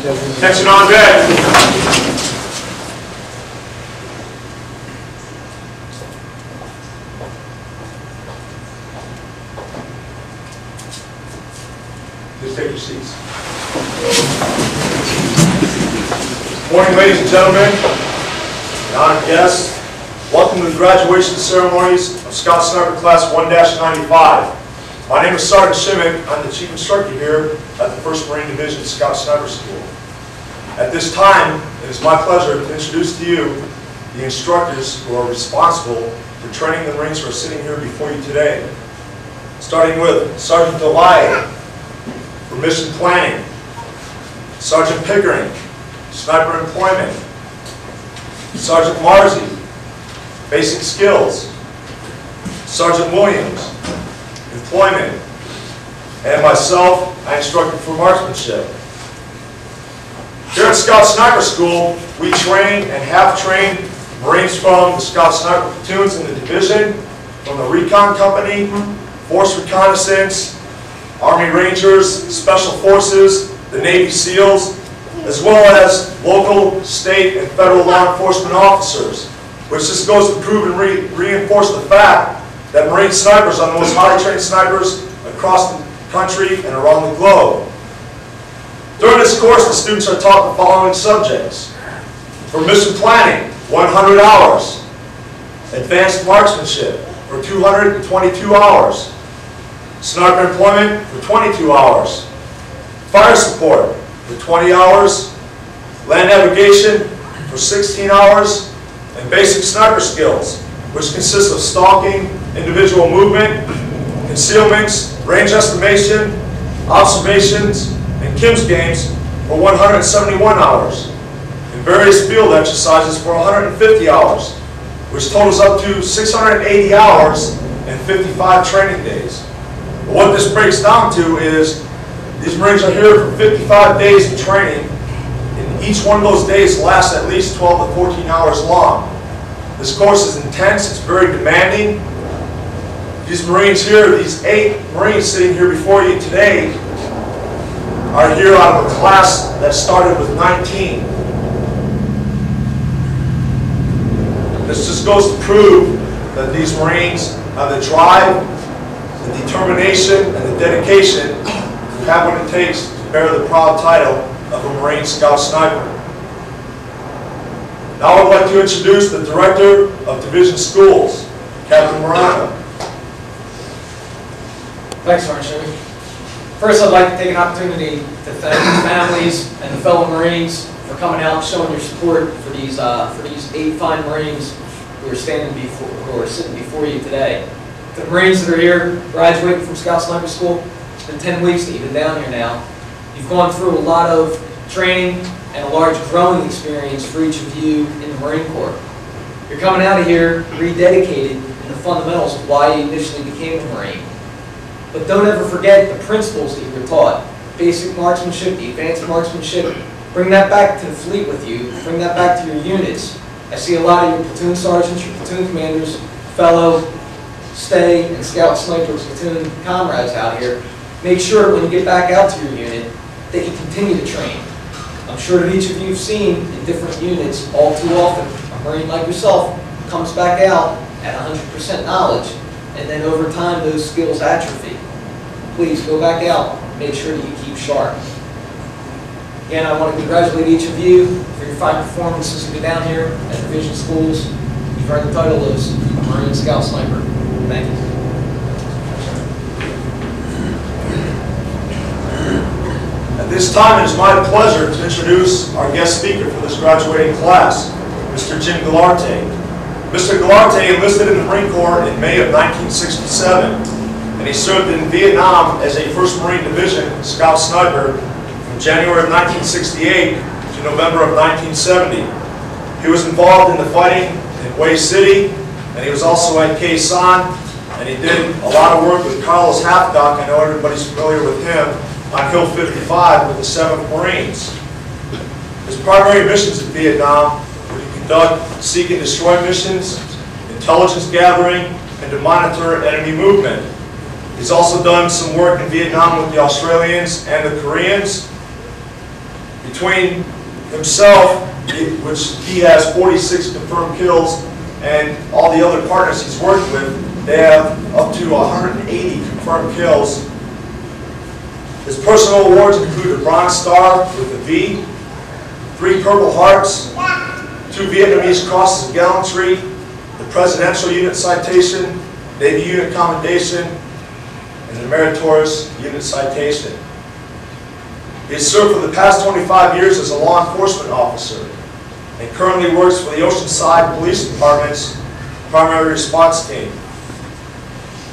Attention on deck. Just take your seats. Morning, ladies and gentlemen, and honored guests. Welcome to the graduation ceremonies of Scout Sniper Class 1-95. My name is Sergeant Shimmick. I'm the Chief Instructor here at the 1st Marine Division Scout Sniper School. At this time, it is my pleasure to introduce to you the instructors who are responsible for training the Marines who are sitting here before you today. Starting with Sergeant Delay for Mission Planning, Sergeant Pickering, Sniper Employment, Sergeant Marzi, Basic Skills, Sergeant Williams, Employment, and myself, I instructed for marksmanship. Here at Scout Sniper School, we train and have trained Marines from the Scout Sniper platoons in the division, from the Recon Company, Force Reconnaissance, Army Rangers, Special Forces, the Navy SEALs, as well as local, state, and federal law enforcement officers, which just goes to prove and reinforce the fact that Marine snipers are the most highly trained snipers across the country and around the globe. During this course, the students are taught the following subjects. For mission planning, 100 hours. Advanced marksmanship for 222 hours. Sniper employment for 22 hours. Fire support for 20 hours. Land navigation for 16 hours. And basic sniper skills, which consists of stalking, individual movement, concealments, range estimation, observations, and Kim's games for 171 hours, and various field exercises for 150 hours, which totals up to 680 hours and 55 training days. But what this breaks down to is these Marines are here for 55 days of training, and each one of those days lasts at least 12 to 14 hours long. This course is intense, it's very demanding. These Marines here, these 8 Marines sitting here before you today, are here out of a class that started with 19. This just goes to prove that these Marines have the drive, the determination, and the dedication to have what it takes to bear the proud title of a Marine Scout Sniper. Now I would like to introduce the Director of Division Schools, Captain Morano. Thanks, Sergeant Shimmick. First, I'd like to take an opportunity to thank the families and the fellow Marines for coming out and showing your support for these 8 fine Marines who are sitting before you today. The Marines that are here, graduating from Scout Sniper School, it's been 10 weeks that you've been down here now. You've gone through a lot of training and a large growing experience for each of you in the Marine Corps. You're coming out of here rededicated in the fundamentals of why you initially became a Marine. But don't ever forget the principles that you were taught. Basic marksmanship, the advanced marksmanship. Bring that back to the fleet with you. Bring that back to your units. I see a lot of your platoon sergeants, your platoon commanders, fellow stay and Scout Sniper platoon comrades out here. Make sure when you get back out to your unit that you continue to train. I'm sure that each of you have seen in different units all too often, a Marine like yourself comes back out at 100% knowledge, and then over time those skills atrophy. Please go back out, make sure that you keep sharp. Again, I want to congratulate each of you for your fine performances to be down here at Division Schools. You've earned the title of Marine Scout Sniper. Thank you. At this time, it is my pleasure to introduce our guest speaker for this graduating class, Mr. Jim Galarte. Mr. Galarte enlisted in the Marine Corps in May of 1967, and he served in Vietnam as a 1st Marine Division Scout Sniper from January of 1968 to November of 1970. He was involved in the fighting in Hue City, and he was also at Khe Sanh, and he did a lot of work with Carlos Hathcock. I know everybody's familiar with him, on Hill 55 with the 7th Marines. His primary missions in Vietnam were to conduct seek and destroy missions, intelligence gathering, and to monitor enemy movement. He's also done some work in Vietnam with the Australians and the Koreans. Between himself, which he has 46 confirmed kills, and all the other partners he's worked with, they have up to 180 confirmed kills. His personal awards include a Bronze Star with a V, 3 Purple Hearts, 2 Vietnamese Crosses of Gallantry, the Presidential Unit Citation, Navy Unit Commendation, and the Meritorious Unit Citation. He has served for the past 25 years as a law enforcement officer and currently works for the Oceanside Police Department's primary response team.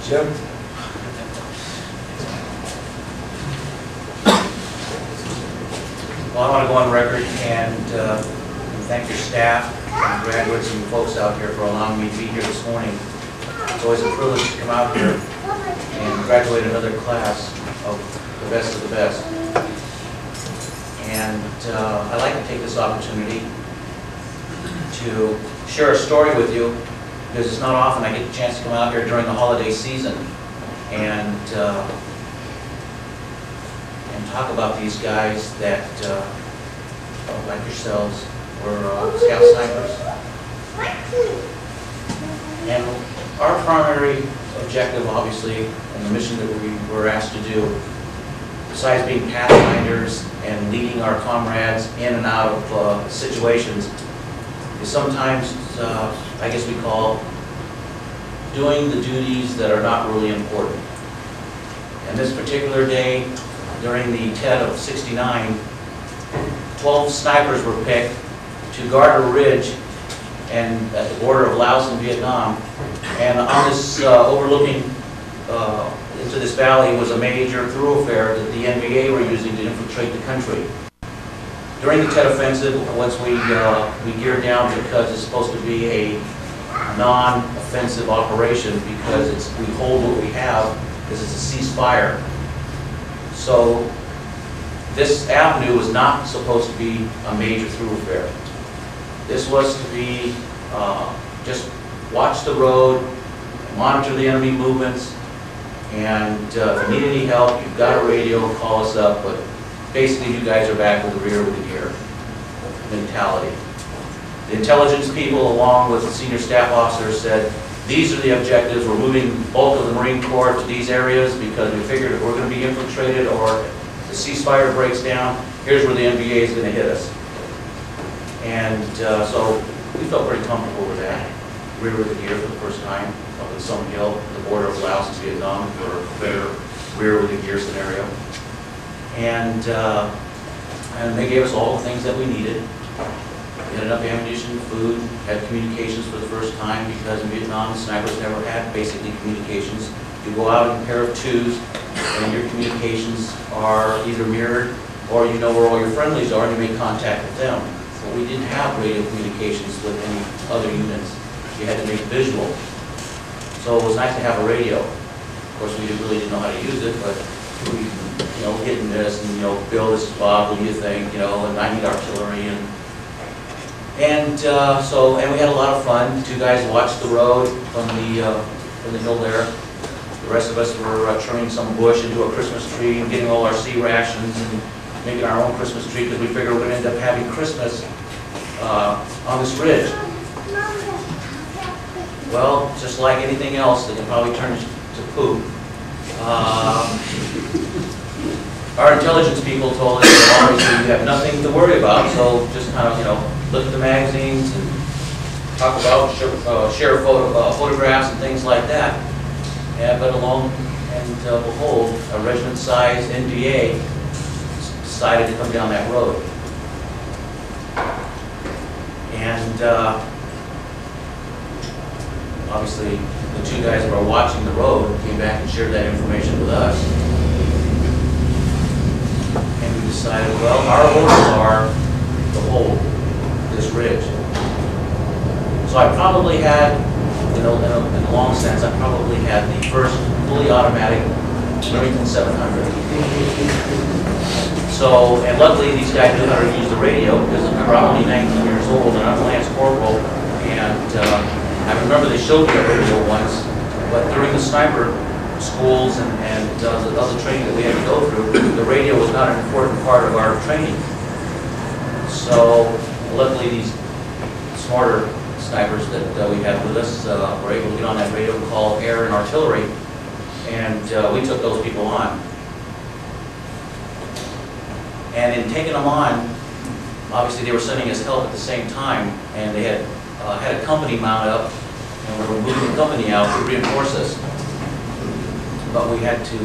Jim? Well, I want to go on record and thank your staff and graduates and folks out here for allowing me to be here this morning. It's always a privilege to come out here and graduate another class of the best of the best. And I'd like to take this opportunity to share a story with you, because it's not often I get the chance to come out here during the holiday season and talk about these guys that, like yourselves, were Scout Snipers. And our primary objective, obviously, and the mission that we were asked to do, besides being pathfinders and leading our comrades in and out of situations, is sometimes, I guess we call, doing the duties that are not really important. And this particular day, during the TED of '69, 12 snipers were picked to guard a ridge and at the border of Laos and Vietnam. And on this overlooking into this valley was a major thoroughfare that the NVA were using to infiltrate the country. During the TED offensive, once we geared down, because it's supposed to be a non-offensive operation, because we hold what we have, because it's a ceasefire. So this avenue was not supposed to be a major thoroughfare. This was to be just watch the road, monitor the enemy movements, and if you need any help, you've got a radio, call us up, but basically you guys are back with the rear with the gear mentality. The intelligence people, along with the senior staff officers, said, these are the objectives. We're moving bulk of the Marine Corps to these areas because we figured if we're going to be infiltrated or the ceasefire breaks down, here's where the NVA is going to hit us. And so we felt pretty comfortable with that. Rear with the gear for the first time up at Sum Hill, the border of Laos and Vietnam, for a better rear with the gear scenario. And they gave us all the things that we needed. We had enough ammunition, food, had communications for the first time, because in Vietnam, the snipers never had basically communications. You go out in a pair of twos, and your communications are either mirrored, or you know where all your friendlies are, and you make contact with them. But we didn't have radio communications with any other units. You had to make visual. So it was nice to have a radio. Of course, we really didn't know how to use it, but we, hitting this, and Bill, this is Bob, what do you think? And I need artillery, and we had a lot of fun. The 2 guys watched the road from the hill there. The rest of us were turning some bush into a Christmas tree and getting all our sea rations and making our own Christmas tree, because we figured we're going to end up having Christmas on this ridge. Well, just like anything else, that can probably turn to poop. Our intelligence people told us that obviously we have nothing to worry about, so just kind of, look at the magazines and talk about, share photographs and things like that. But along and behold, a regiment-sized NVA decided to come down that road. And obviously, the 2 guys that were watching the road came back and shared that information with us. And we decided, well, our orders are to hold this ridge. So I probably had, in a long sense, I probably had the first fully automatic Remington 700. So, and luckily these guys knew how to use the radio, because I'm probably 19 years old and I'm a Lance Corporal, and I remember they showed me a radio once, but during the sniper schools and the other training that we had to go through, the radio was not an important part of our training. So luckily these smarter snipers that we had with us were able to get on that radio and call air and artillery, and we took those people on. And in taking them on, obviously they were sending us help at the same time, and they had had a company mount up, and we were moving the company out to reinforce us. But we had to,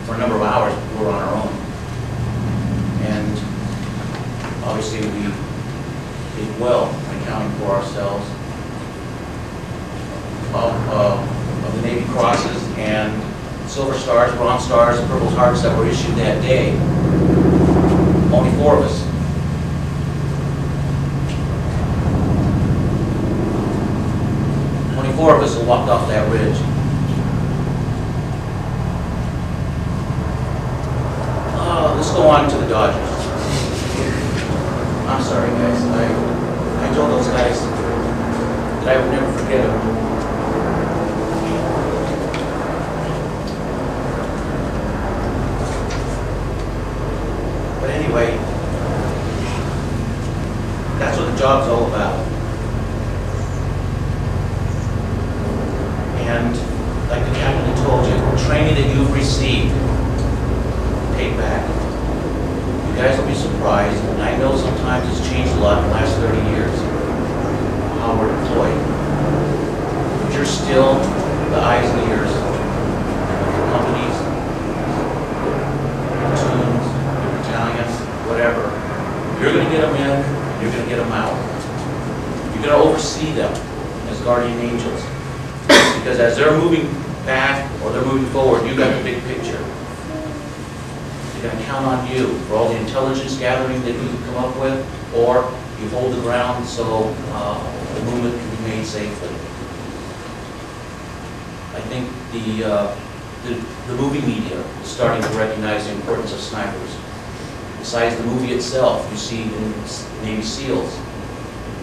for a number of hours, we were on our own. And obviously we did well in accounting for ourselves. Of the Navy Crosses and Silver Stars, Bronze Stars, and Purple Hearts that were issued that day, only 4 of us. Only 4 of us who walked off that ridge. Let's go on to the Dodgers. I'm sorry, guys. I told those guys that I would never forget them. But anyway, that's what the job's all about. And like the captain had told you, training that you've received, take back. You guys will be surprised, and I know sometimes it's changed a lot in the last 30 years, how we're deployed. But you're still the eyes and ears of your companies, your platoons, your battalions, whatever. You're going to get them in, you're going to get them out. You're going to oversee them as guardian angels. Because as they're moving back or they're moving forward, you've got the big picture. They're going to count on you for all the intelligence gathering that you come up with, or you hold the ground so the movement can be made safely. I think the movie media is starting to recognize the importance of snipers. Besides the movie itself, you see it in Navy SEALs.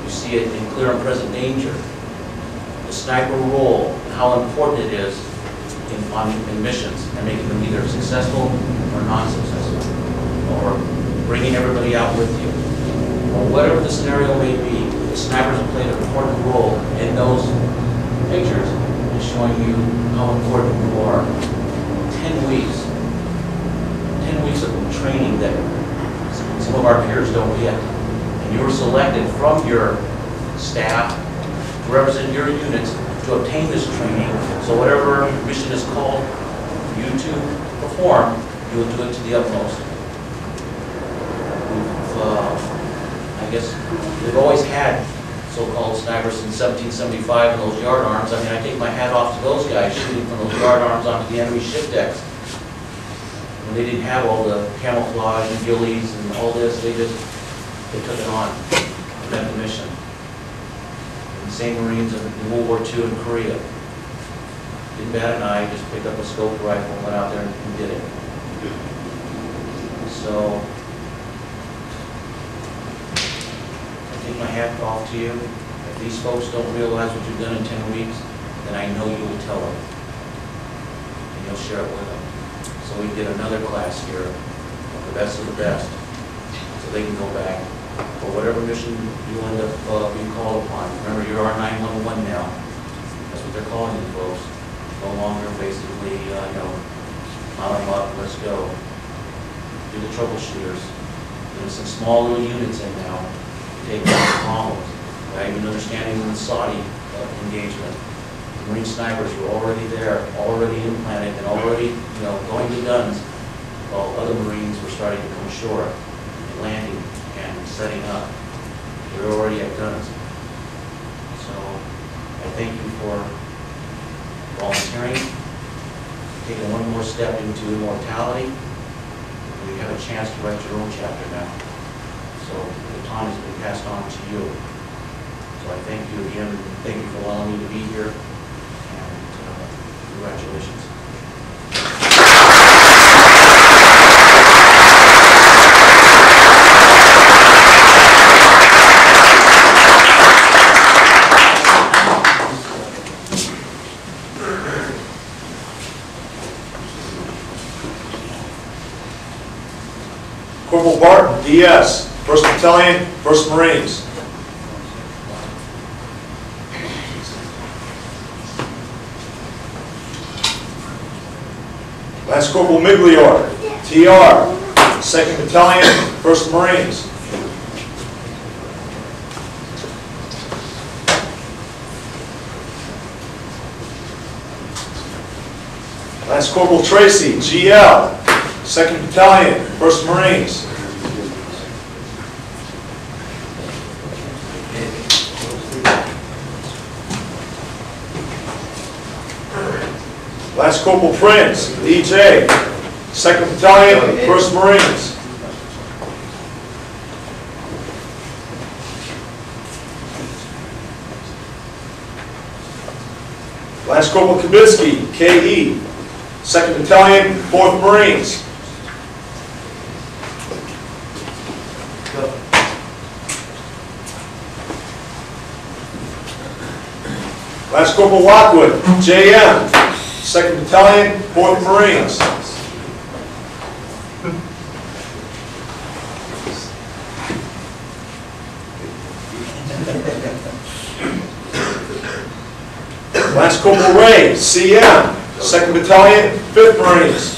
You see it in Clear and Present Danger. The sniper role and how important it is in missions and making them either successful or non-successful, or bringing everybody out with you, or whatever the scenario may be. The snipers have played an important role in those pictures and showing you how important you are. 10 weeks of training that some of our peers don't get, and you were selected from your staff to represent your units to obtain this training, so whatever mission is called for you to perform, you will do it to the utmost. I guess we've always had so-called snipers since 1775 and those yard arms. I mean, I take my hat off to those guys shooting from those yard arms onto the enemy ship decks. When they didn't have all the camouflage and ghillies and all this, they took it on, met the mission. The same Marines in World War II in Korea. Didn't bat an eye, just picked up a scope rifle, went out there and did it. So, I take my hat off to you. If these folks don't realize what you've done in 10 weeks, then I know you will tell them. And you'll share it with them. So we get another class here of the best of the best, so they can go back for whatever mission you end up being called upon. Remember, you're our 911 now. That's what they're calling you folks. No longer basically, mount them up, let's go. Do the troubleshooters. There's some small little units in now to take down problems. Right? Even understanding the Saudi engagement. The Marine snipers were already there, already implanted, and already, going to guns, while other Marines were starting to come ashore and landing and setting up. They're already at guns. So I thank you for volunteering, taking one more step into immortality. You have a chance to write your own chapter now. So the baton has been passed on to you. So I thank you again. Thank you for allowing me to be here. And congratulations. Corporal Barton, DS, 1st Battalion, 1st Marines. Lance Corporal Miglior, TR, 2nd Battalion, 1st Marines. Lance Corporal Tracy, GL, 2nd Battalion, 1st Marines. Lance Corporal Prince, DJ, 2nd Battalion, 1st Marines. Lance Corporal Kabitsky, KE, 2nd Battalion, 4th Marines. Lance Corporal Lockwood, JM, 2nd Battalion, 4th Marines. Lance Corporal Ray, CM, 2nd Battalion, 5th Marines.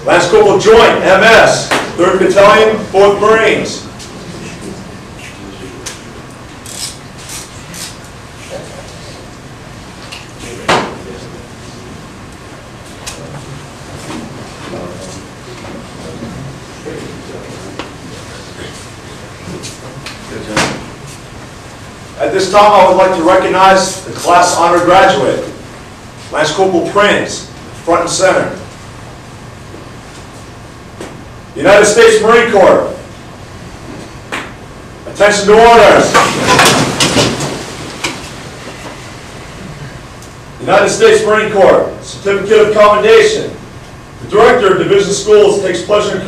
Lance Corporal Joint, MS, 3rd Battalion, 4th Marines. At this time, I would like to recognize the class honor graduate, Lance Corporal Prince, front and center. United States Marine Corps. Attention to order. United States Marine Corps, Certificate of Commendation. The Director of Division Schools takes pleasure in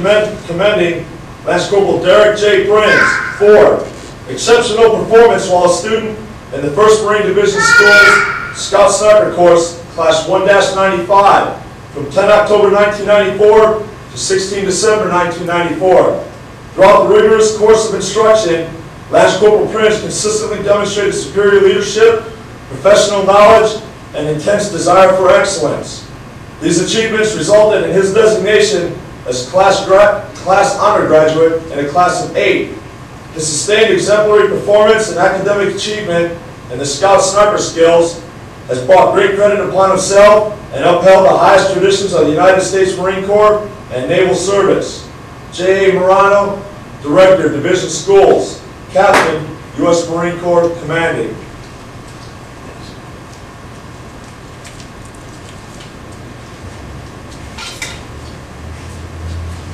commending Lance Corporal Derek J. Prince for exceptional performance while a student in the 1st Marine Division Schools Scout Sniper Course, Class 1-95, from 10 October 1994 to 16 December 1994. Throughout the rigorous course of instruction, Lance Corporal Prince consistently demonstrated superior leadership, professional knowledge, and intense desire for excellence. These achievements resulted in his designation as class honor graduate in a class of 8. His sustained exemplary performance and academic achievement in the Scout Sniper skills has brought great credit upon himself and upheld the highest traditions of the United States Marine Corps and Naval Service. J.A. Morano, Director, Division Schools, Captain, U.S. Marine Corps Commanding.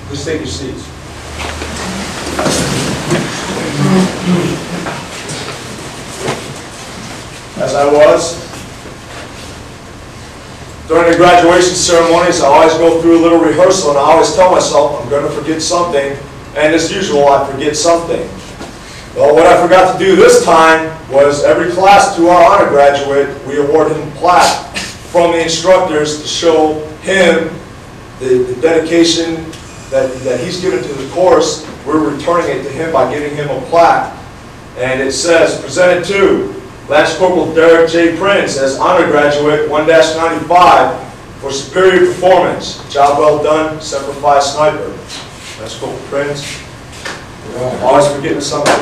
Please take your seats. As I was, during the graduation ceremonies, I always go through a little rehearsal, and I always tell myself I'm going to forget something, and as usual, I forget something. Well, what I forgot to do this time was every class to our honor graduate, we award him a plaque from the instructors to show him the dedication that he's given to the course. We're returning it to him by giving him a plaque. And it says, presented to Lance Corporal Derek J. Prince as honor graduate 1-95 for superior performance. Job well done, Semper Fi Sniper. Lance Corporal Prince. Always forgetting something.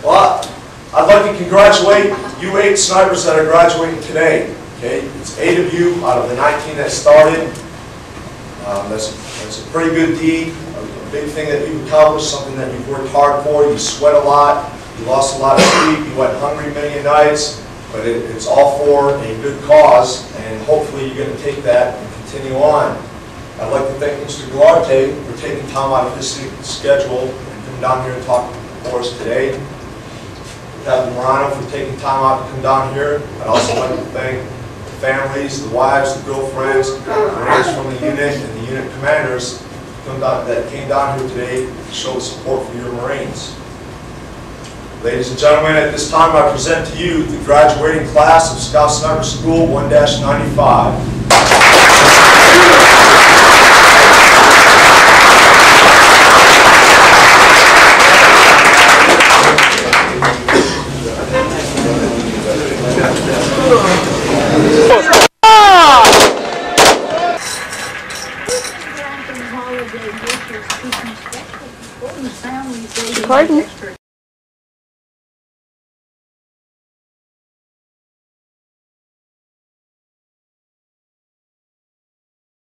Well, I'd like to congratulate you 8 snipers that are graduating today. Okay, it's 8 of you out of the 19 that started. That's a pretty good deed, a big thing that you've accomplished, something that you've worked hard for. You sweat a lot, you lost a lot of sleep, you went hungry many nights, but it's all for a good cause, and hopefully you're going to take that and continue on. I'd like to thank Mr. Galarte for taking time out of his schedule and coming down here and talking for us today. Captain Morano for taking time out to come down here. I'd also like to thank the families, the wives, the girlfriends, Marines from the unit, and the unit commanders that came down here today to show the support for your Marines. Ladies and gentlemen, at this time I present to you the graduating class of Scout Sniper School 1-95.